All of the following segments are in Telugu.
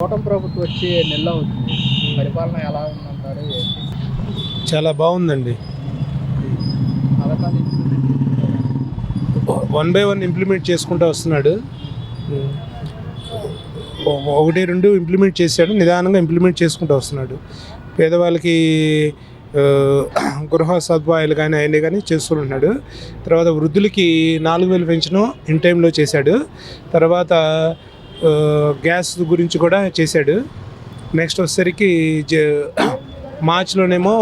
కూటమి ప్రభుత్వం వచ్చి నెల అవుతుంది. పరిపాలన ఎలా ఉందంటారు? ఏంటి? చాలా బాగుందండి. పథకాలు వన్ బై వన్ ఇంప్లిమెంట్ చేసుకుంటూ వస్తున్నాడు. ఒకటి రెండు ఇంప్లిమెంట్ చేశాడు, నిదానంగా ఇంప్లిమెంట్ చేసుకుంటూ వస్తున్నాడు. పేదవాళ్ళకి గృహ సదుపాయాలు కానీ అవన్నీ కానీ చేస్తున్నాడు. తర్వాత వృద్ధులకి 4,000 పెన్షన్ ఇన్ టైంలో చేశాడు. తర్వాత గ్యాస్ గురించి కూడా చేశాడు. నెక్స్ట్ వచ్చేసరికి మార్చిలోనేమో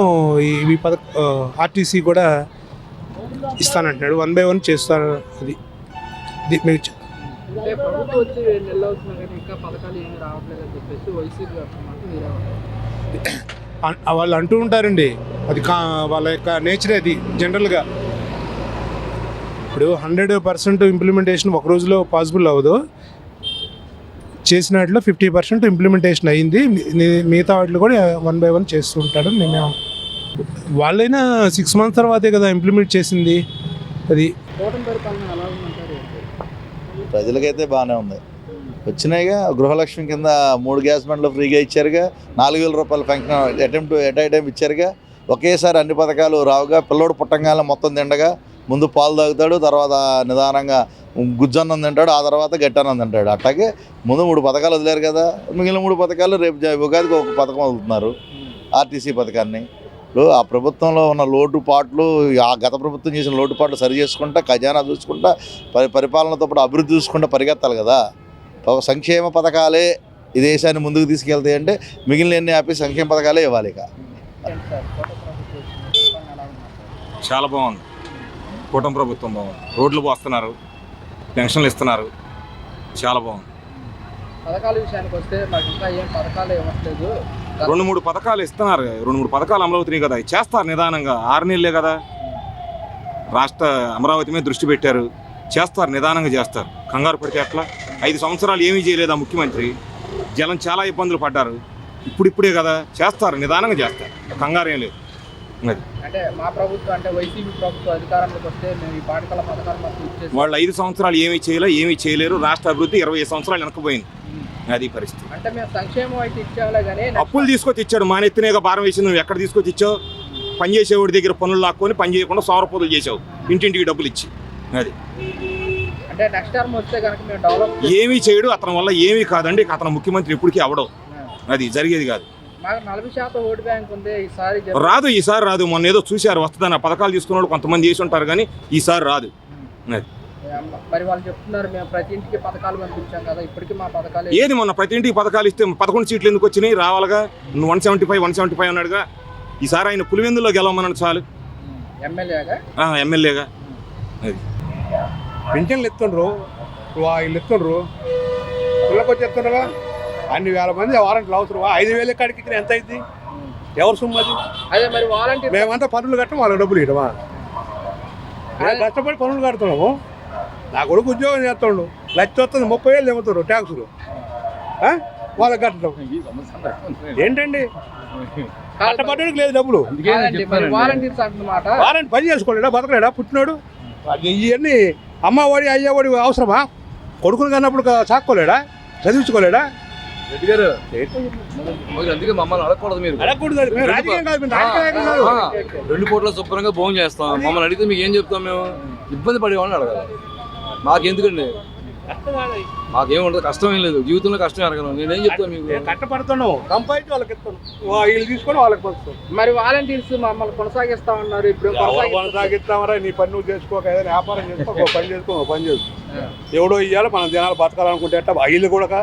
ఇవి ఆర్టీసీ కూడా ఇస్తానంటున్నాడు. వన్ బై వన్ చేస్తాను. అది అంటే ప్రభుత్వం వచ్చి నెల అవుతున్నా కానీ ఇంకా పథకాలు ఏమి రావట్లేదని చెప్పేసి వైసీపీ వాళ్ళు అంటూ ఉంటారండి. అది వాళ్ళ యొక్క నేచరే. అది జనరల్గా ఇప్పుడు 100% ఇంప్లిమెంటేషన్ ఒక రోజులో పాసిబుల్ అవ్వదు. చేసినట్లో 50% ఇంప్లిమెంటేషన్ అయ్యింది. మిగతా వాటిలో కూడా వన్ బై వన్ చేస్తూ ఉంటాడు. నేను వాళ్ళైనా 6 months తర్వాతే కదా ఇంప్లిమెంట్ చేసింది. అది కూటమి పరిపాలన ఎలా ఉందంటారు? ప్రజలకైతే బాగానే ఉంది. వచ్చినాయిగా గృహలక్ష్మి కింద 3 గ్యాస్ బండ్లు ఫ్రీగా ఇచ్చారుగా. 4,000 రూపాయల పెన్షన్ ఎట్ ఐ టైం ఇచ్చారుగా. ఒకేసారి అన్ని పథకాలు రావుగా. పిల్లోడు పుట్టంగానే మొత్తం తిండగా. ముందు పాలు తాగుతాడు, తర్వాత నిదానంగా గుజ్జన్నం తింటాడు, ఆ తర్వాత గట్టన్నం తింటాడు. అట్లాగే ముందు 3 పథకాలు వదిలేరు కదా. మిగిలిన 3 పథకాలు రేపు ఉగాదికి ఒక పథకం వదులుతున్నారు, ఆర్టీసీ పథకాన్ని. ఆ ప్రభుత్వంలో ఉన్న లోటుపాట్లు, ఆ గత ప్రభుత్వం చేసిన లోటుపాట్లు సరి చేసుకుంటా, ఖజానా చూసుకుంటా, పరిపాలనతో పాటు అభివృద్ధి చూసుకుంటా పరిగెత్తాలి కదా. సంక్షేమ పథకాలే ఈ దేశాన్ని ముందుకు తీసుకెళ్తాయి అంటే మిగిలిన ఆపి సంక్షేమ పథకాలే ఇవ్వాలి. ఇక చాలా బాగుంది. కూటమి ప్రభుత్వం బాగుంది. రోడ్లు పోస్తున్నారు, పెన్షన్లు ఇస్తున్నారు. చాలా బాగుంది. పథకాల విషయానికి వస్తే మాకు ఇంకా ఏం పథకాలు ఇవ్వట్లేదు. 2-3 పథకాలు ఇస్తున్నారు. 2-3 పథకాలు అమలు అవుతున్నాయి కదా. చేస్తారు నిదానంగా. 6 నెలలే కదా. రాష్ట్ర అమరావతి మీద దృష్టి పెట్టారు. చేస్తారు, నిదానంగా చేస్తారు. కంగారు పడితే ఎట్లా? 5 సంవత్సరాలు ఏమీ చేయలేదు ఆ ముఖ్యమంత్రి. జనం చాలా ఇబ్బందులు పడ్డారు. ఇప్పుడిప్పుడే కదా. చేస్తారు, నిదానంగా చేస్తారు. కంగారు ఏం లేదు. అంటే మా ప్రభుత్వం అంటే వైసీపీ ప్రభుత్వం అధికారంలోకి వస్తే మేము ఈ పాఠశాల పథకాలు మాకు ఇచ్చేసి వాళ్ళు 5 సంవత్సరాలు ఏమీ చేయలేరు. రాష్ట్ర అభివృద్ధి 25 సంవత్సరాలు వెనకపోయింది. అది పరిస్థితి. అంటే మేము సంక్షేమం అయితే ఇచ్చాములే కానీ అప్పులు తీసుకొచ్చి ఇచ్చాడు. మానెత్తినేగా భారం వేసి నువ్వు ఎక్కడ తీసుకొచ్చి ఇచ్చావు? పని చేసేవాడి దగ్గర పనులు లాక్కొని పని చేయకుండా సౌరపోతులు చేసావు, ఇంటింటికి డబ్బులు ఇచ్చి. అది అంటే నెక్స్ట్ టర్మ్ వస్తే కనుక మేము డెవలప్ ఏమీ చేయడు. అతని వల్ల ఏమీ కాదండి. అతను ముఖ్యమంత్రి ఎప్పటికీ అవడం. అది జరిగేది కాదు. మాకు 40% ఓటు బ్యాంక్ ఉంది. ఈసారి రాదు. మొన్న ఏదో చూశారు వస్తుందని. పథకాలు తీసుకున్న వాళ్ళు కొంతమంది చేసి ఉంటారు కానీ ఈసారి రాదు. మరి వాళ్ళు చెప్తున్నారు మేము ప్రతి ఇంటికి పథకాలు పంపించాం కదా, ఇప్పటికీ మా పథకాలు ఏది మొన్న ప్రతి ఇంటికి పథకాలు ఇస్తే 11 సీట్లు ఎందుకు వచ్చినాయి? రావాలిగా. 175 అన్నాడుగా. ఈసారి ఆయన పులివెందులో గెలవమన్నాడు చాలు. ఎమ్మెల్యేగా అది పెన్షన్లు ఇస్తుండ్రు, వీళ్ళు ఇస్తుండ్రు, పిల్లకి వచ్చి ఇస్తుండ్రుగా. అన్ని వేల మంది వారంట్లు అవసరం. 5,000 కాడికి ఇచ్చిన ఎంత అయింది? ఎవరు సొమ్ము అది? అదే మరి వాలంటీర్ మేమంతా పనులు కట్టం, వాళ్ళకి డబ్బులు ఇవ్వడమా? మేము కష్టపడి పనులు కడుతున్నాము. నా కొడుకు ఉద్యోగం చేస్తుండు, లక్ష వస్తుంది, 30,000 ఏమవుతారు ట్యాక్సులు. వాళ్ళకి కట్టడం ఏంటండి? కట్టబడ్డానికి లేదు డబ్బులు. వాలంటీర్స్ అంటున్నమాట. వారంటీ పని చేసుకోలేడా? బతకలేడా? పుట్టినాడు. ఇవన్నీ అమ్మఒడి అయ్యఒడి అవసరమా? కొడుకుని కన్నప్పుడు సాక్కోలేడా? చదివించుకోలేడా? అందుకే మమ్మల్ని అడగకూడదు. మీరు అడగకూడదు. 2 పూట్ల శుభ్రంగా భోజనం చేస్తాం. మమ్మల్ని అడిగితే మీకు ఏం చెప్తాం? మేము ఇబ్బంది పడేవాళ్ళని అడగాలి. మాకెందుకండి? మాకేముండదు, కష్టం ఏం లేదు. జీవితంలో కష్టం అడగను. నేనేం చెప్తాను మీకు? కష్టపడుతున్నావు, సంపాదించి వాళ్ళకి ఇస్తాను, వీళ్ళు తీసుకొని వాళ్ళకి పంచుతాం. మరి వాలంటీర్స్ మమ్మల్ని కొనసాగిస్తామన్నారు. ఇప్పుడు కొనసాగిస్తామరా? నీ పని నువ్వు చేసుకోక, ఏదైనా వ్యాపారం చేసుకో, పని చేసుకో, పని చేసుకో. ఎవడో ఇవ్వాలి, మనం జనాలు బతకాలనుకుంటే అట్ట. వీళ్ళు కూడా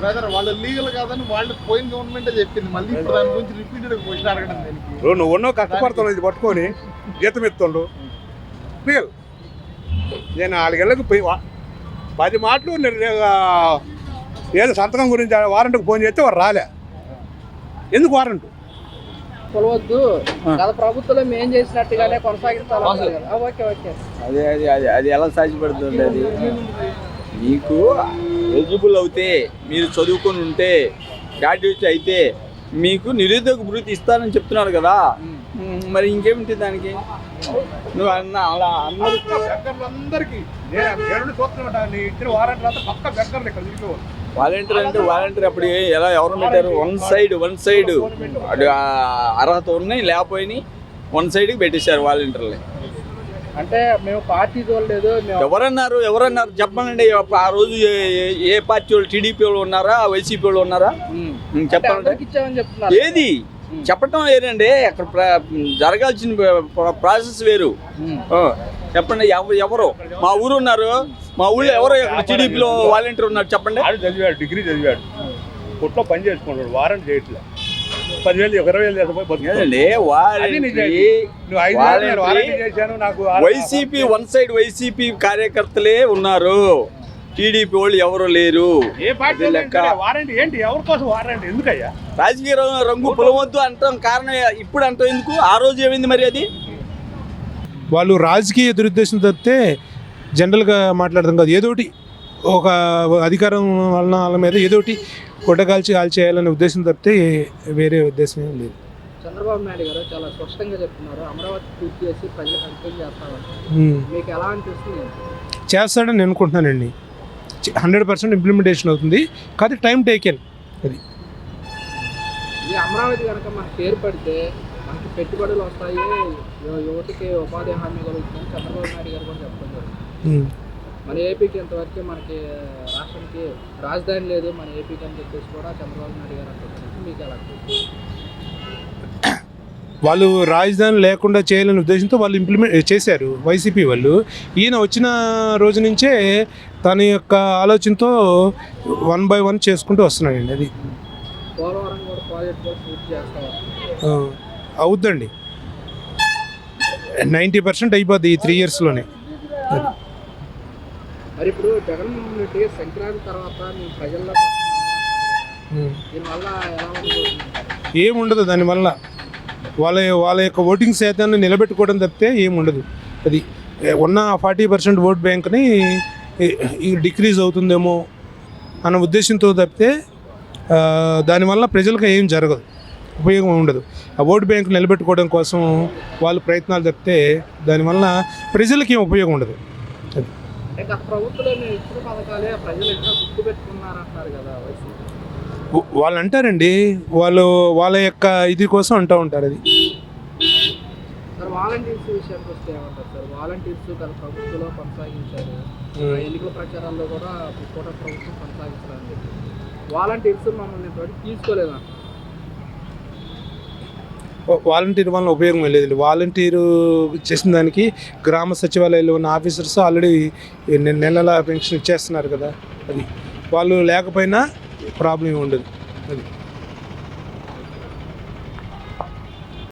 బ్రదర్ వాళ్ళు లీగల్ కాదని వాళ్ళు పోయిన గవర్నమెంటే చెప్పింది. మళ్ళీ ఇప్పుడు దాని గురించి రిపీటెడ్ క్వశ్చన్ అడగడం దానికి. నువ్వు ఉన్నో కష్టపడుతున్నావు, ఇది పట్టుకొని జీతం ఎత్తుండు. లీగల్ నేను 4 ఏళ్ళకి 10 మాటలు ఏదో సంతకం గురించి వారంట్కి ఫోన్ చేస్తే వారు రాలే. ఎందుకు వారంట్? కొలవద్దు. గత ప్రభుత్వంలో మేము చేసినట్టుగానే కొనసాగిస్తాం. అది ఎలా సాధ్యపడుతుంది? అది మీకు ఎలిజిబుల్ అవుతే, మీరు చదువుకొని ఉంటే, గ్రాడ్యుయేట్ అయితే మీకు నిరుద్యోగ భృతి ఇస్తానని చెప్తున్నారు కదా. మరి ఇంకేమిటి దానికి? నువ్వు అలా అందరికీ నేను చూస్తున్నా. నీ ఇచ్చిన వారంటీ పక్క బెక్కర్లు ఇక్కడ తిరిగి వాలంటీర్ అంటే వాలంటీర్ అప్పుడు ఎలా ఎవరు పెట్టారు? వన్ సైడ్ అది అర్హత ఉన్నాయి లేకపోయినాయి, వన్ సైడ్కి పెట్టేశారు వాలంటీర్ని. అంటే మేము పార్టీ చూడలేదు, మేము ఎవరన్నారు చెప్పండి. ఆ రోజు ఏ పార్టీ వాళ్ళు, టీడీపీ వాళ్ళు ఉన్నారా, వైసీపీ వాళ్ళు ఉన్నారా? చెప్పండి. అందరికి ఇచ్చామని చెప్తున్నారు. ఏది చెప్పటం వేరండి, అక్కడ జరగాల్సిన ప్రాసెస్ వేరు. చెప్పండి. ఎవరు మా ఊరు ఉన్నారు, మా ఊళ్ళో ఎవరో ఇక్కడ టీడీపీలో వాలంటీర్ ఉన్నారు చెప్పండి. చదివాడు, డిగ్రీ చదివాడు, కొట్లో పని చేసుకుంటాడు, వారంటీ చేయట్లే, 10,000 20,000 చేసిపోయి ఏదండి వైసీపీ వన్ సైడ్ వైసీపీ కార్యకర్తలే ఉన్నారు, టీడీపీ వాళ్ళు ఎవరు లేరు. ఏ పార్టీ వారంటీ ఏంటి? ఎవరి కోసం వారంటీ? ఎందుకయ్యా రాజకీయ రంగు పులవద్దు అంటాం కారణం ఇప్పుడు అంటాం ఎందుకు? ఆ రోజు ఏమైంది మరి? అది వాళ్ళు రాజకీయ దురుద్దేశం తప్పితే జనరల్గా మాట్లాడదాం కాదు. ఏదోటి ఒక అధికారం వలన వాళ్ళ మీద ఏదోటి కాల్చి చేయాలనే ఉద్దేశం తప్పితే వేరే ఉద్దేశం ఏం లేదు. చంద్రబాబు నాయుడు గారు చాలా స్పష్టంగా చెప్తున్నారు, అమరావతి పూర్తి చేసి ప్రజలకు అంకితం చేస్తామని. మీకు ఎలా అనిపిస్తుంది? చేస్తాడని నేను అనుకుంటున్నానండి. 100% ఇంప్లిమెంటేషన్ అవుతుంది, కానీ టైం టేకెన్. అది ఈ అమరావతి కనుక మనకు ఏర్పడితే మనకి పెట్టుబడులు వస్తాయి, యువతకి ఉపాధి హామీ కలుగుతుంది. చంద్రబాబు నాయుడు గారు కూడా చెప్పడం జరుగుతుంది. మన ఏపీకి ఇంతవరకు మనకి రాష్ట్రానికి రాజధాని లేదు, మన ఏపీకి అని చెప్పేసి కూడా చంద్రబాబు నాయుడు గారు అంటున్నారు. మీకు ఎలా అనిపిస్తుంది? వాళ్ళు రాజధాని లేకుండా చేయాలనే ఉద్దేశంతో వాళ్ళు ఇంప్లిమెంట్ చేశారు వైసీపీ వాళ్ళు. ఈయన వచ్చిన రోజు నుంచే తన యొక్క ఆలోచనతో 1 by 1 చేసుకుంటూ వస్తున్నాడండి. అది పోలవరం కూడా ప్రాజెక్ట్ కూడా పూర్తి చేస్తాం అవుద్దండి, 90% అయిపోద్ది ఈ 3 yearsలోనే. మరి ఇప్పుడు జగన్మోహన్ రెడ్డి సంక్రాంతి తర్వాత మీ ప్రజల్లో దీనివల్ల ఎలా ఉంటుంది? ఏముండదు దానివల్ల. వాళ్ళ యొక్క ఓటింగ్ శాతాన్ని నిలబెట్టుకోవడం తప్పితే ఏముండదు. అది ఉన్న 40% ఓట్ బ్యాంక్ని డిక్రీజ్ అవుతుందేమో అన్న ఉద్దేశంతో తప్పితే దానివల్ల ప్రజలకు ఏం జరగదు, ఉపయోగం ఉండదు. ఆ ఓటు బ్యాంకు నిలబెట్టుకోవడం కోసం వాళ్ళు ప్రయత్నాలు తప్పితే దానివల్ల ప్రజలకి ఏం ఉపయోగం ఉండదు. అది ప్రభుత్వంలో ఇచ్చిన పథకాలే ప్రజలు ఎట్లా గుర్తుపెట్టుకున్నారంటారు కదా వైసీపీ వాళ్ళు అంటారండి, వాళ్ళ యొక్క ఇది కోసం అంటూ ఉంటారు. అది సార్ వాలంటీర్స్ విషయానికి వస్తే ఏమంటారు సార్? వాలంటీర్స్ గత ప్రభుత్వంలో కొనసాగించారు, ఎన్నికల ప్రచారాల్లో కూడా కూటమి ప్రభుత్వం కొనసాగించాలని చెప్పి వాలంటీర్స్ మమ్మల్ని తీసుకోలేదంట. వాలంటీర్ వల్ల ఉపయోగం లేదండి. వాలంటీరు చేసిన దానికి గ్రామ సచివాలయాల్లో ఉన్న ఆఫీసర్స్ ఆల్రెడీ నెల పెన్షన్ ఇచ్చేస్తున్నారు కదా. అది వాళ్ళు లేకపోయినా ప్రాబ్లం ఉండదు. అది